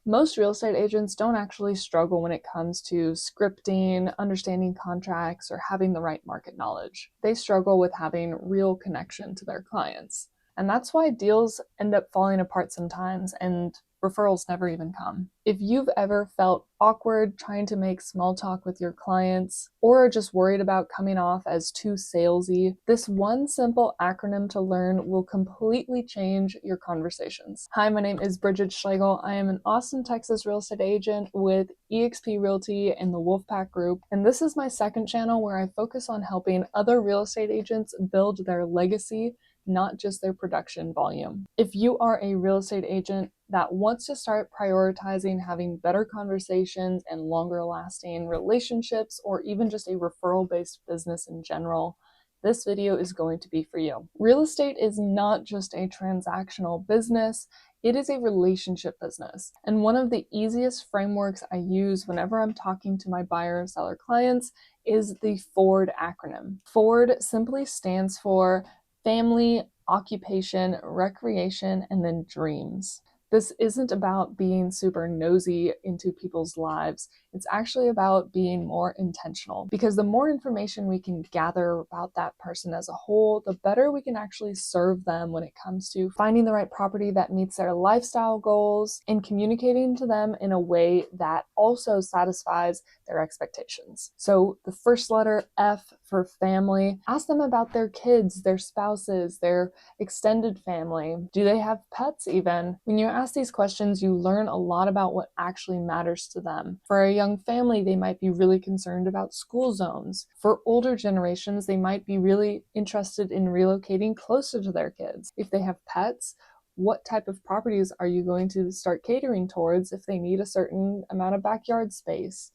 Most real estate agents don't actually struggle when it comes to scripting, understanding contracts, or having the right market knowledge. They struggle with having real connection to their clients. And that's why deals end up falling apart sometimes and referrals never even come. If you've ever felt awkward trying to make small talk with your clients or are just worried about coming off as too salesy, this one simple acronym to learn will completely change your conversations. Hi, my name is Brigid Schlegel. I am an Austin, Texas real estate agent with eXp Realty and the Wolfpack Group, and this is my second channel where I focus on helping other real estate agents build their legacy, not just their production volume. If you are a real estate agent that wants to start prioritizing having better conversations and longer lasting relationships, or even just a referral-based business in general, this video is going to be for you. Real estate is not just a transactional business, it is a relationship business. And one of the easiest frameworks I use whenever I'm talking to my buyer and seller clients is the FORD acronym. FORD simply stands for family, occupation, recreation, and then dreams. This isn't about being super nosy into people's lives. It's actually about being more intentional, because the more information we can gather about that person as a whole, the better we can actually serve them when it comes to finding the right property that meets their lifestyle goals and communicating to them in a way that also satisfies their expectations. So the first letter, F, for family. Ask them about their kids, their spouses, their extended family. Do they have pets even? When you ask these questions, you learn a lot about what actually matters to them. For a young family, they might be really concerned about school zones. For older generations, they might be really interested in relocating closer to their kids. If they have pets, what type of properties are you going to start catering towards if they need a certain amount of backyard space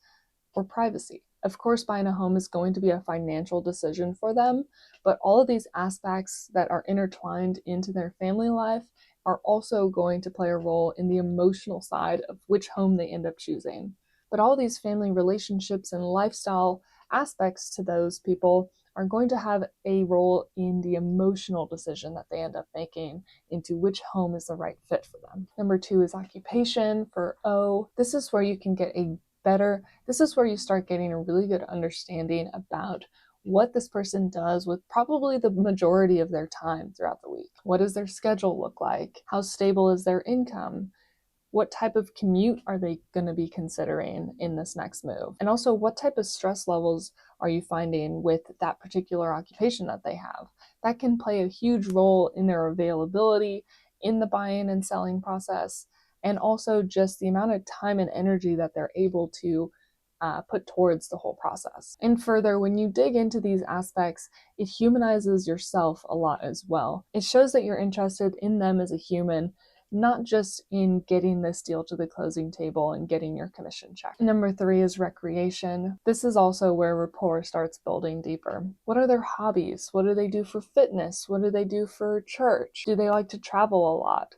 or privacy? Of course, buying a home is going to be a financial decision for them, but all of these aspects that are intertwined into their family life are also going to play a role in the emotional side of which home they end up choosing. But all these family relationships and lifestyle aspects to those people are going to have a role in the emotional decision that they end up making into which home is the right fit for them. Number 2 is occupation, for O. This is where you can get this is where you start getting a really good understanding about what this person does with probably the majority of their time throughout the week. What does their schedule look like? How stable is their income? What type of commute are they going to be considering in this next move? And also, what type of stress levels are you finding with that particular occupation that they have? That can play a huge role in their availability in the buying and selling process, and also just the amount of time and energy that they're able to put towards the whole process. And further, when you dig into these aspects, it humanizes yourself a lot as well. It shows that you're interested in them as a human, not just in getting this deal to the closing table and getting your commission check. Number 3 is recreation. This is also where rapport starts building deeper. What are their hobbies? What do they do for fitness? What do they do for church? Do they like to travel a lot?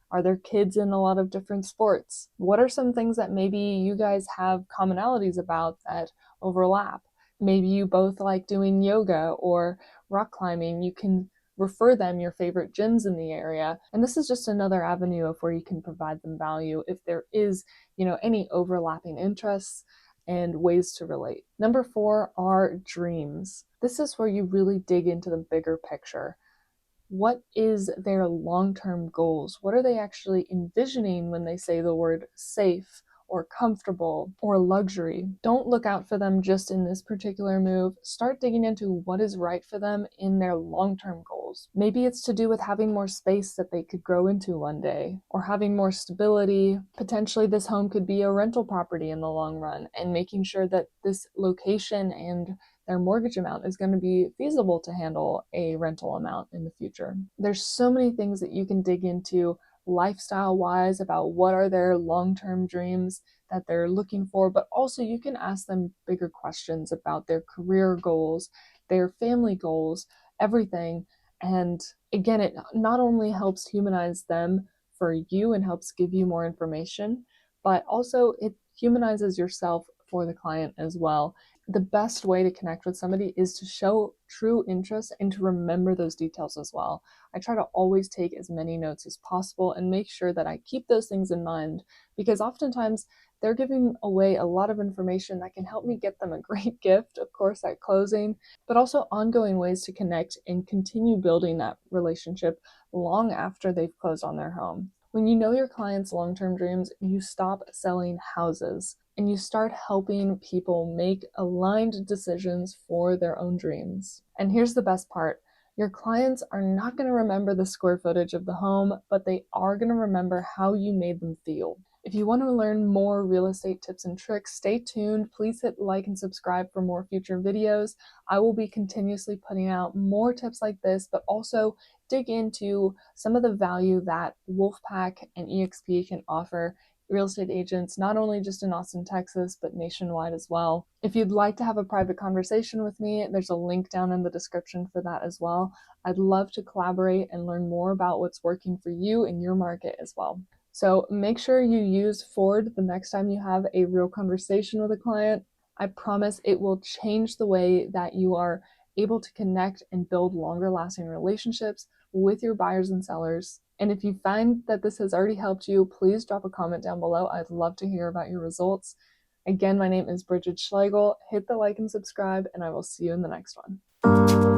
Are there kids in a lot of different sports? What are some things that maybe you guys have commonalities about that overlap? Maybe you both like doing yoga or rock climbing. You can refer them your favorite gyms in the area. And this is just another avenue of where you can provide them value if there is, any overlapping interests and ways to relate. Number 4 are dreams. This is where you really dig into the bigger picture. What is their long-term goals? What are they actually envisioning when they say the word safe or comfortable or luxury? Don't look out for them just in this particular move. Start digging into what is right for them in their long-term goals. Maybe it's to do with having more space that they could grow into one day, or having more stability. Potentially this home could be a rental property in the long run, and making sure that this location and their mortgage amount is going to be feasible to handle a rental amount in the future. There's so many things that you can dig into lifestyle-wise about what are their long-term dreams that they're looking for, but also you can ask them bigger questions about their career goals, their family goals, everything. And again, it not only helps humanize them for you and helps give you more information, but also it humanizes yourself for the client as well. The best way to connect with somebody is to show true interest and to remember those details as well. I try to always take as many notes as possible and make sure that I keep those things in mind, because oftentimes they're giving away a lot of information that can help me get them a great gift, of course, at closing, but also ongoing ways to connect and continue building that relationship long after they've closed on their home. When you know your clients' long-term dreams, you stop selling houses and you start helping people make aligned decisions for their own dreams. And here's the best part. Your clients are not going to remember the square footage of the home, but they are going to remember how you made them feel. If you want to learn more real estate tips and tricks, stay tuned. Please hit like and subscribe for more future videos. I will be continuously putting out more tips like this, but also dig into some of the value that Wolfpack and EXP can offer real estate agents, not only just in Austin, Texas, but nationwide as well. If you'd like to have a private conversation with me, there's a link down in the description for that as well. I'd love to collaborate and learn more about what's working for you in your market as well. So make sure you use Ford the next time you have a real conversation with a client. I promise it will change the way that you are able to connect and build longer lasting relationships with your buyers and sellers. And if you find that this has already helped you, please drop a comment down below. I'd love to hear about your results. Again, my name is Brigid Schlegel. Hit the like and subscribe, and I will see you in the next one.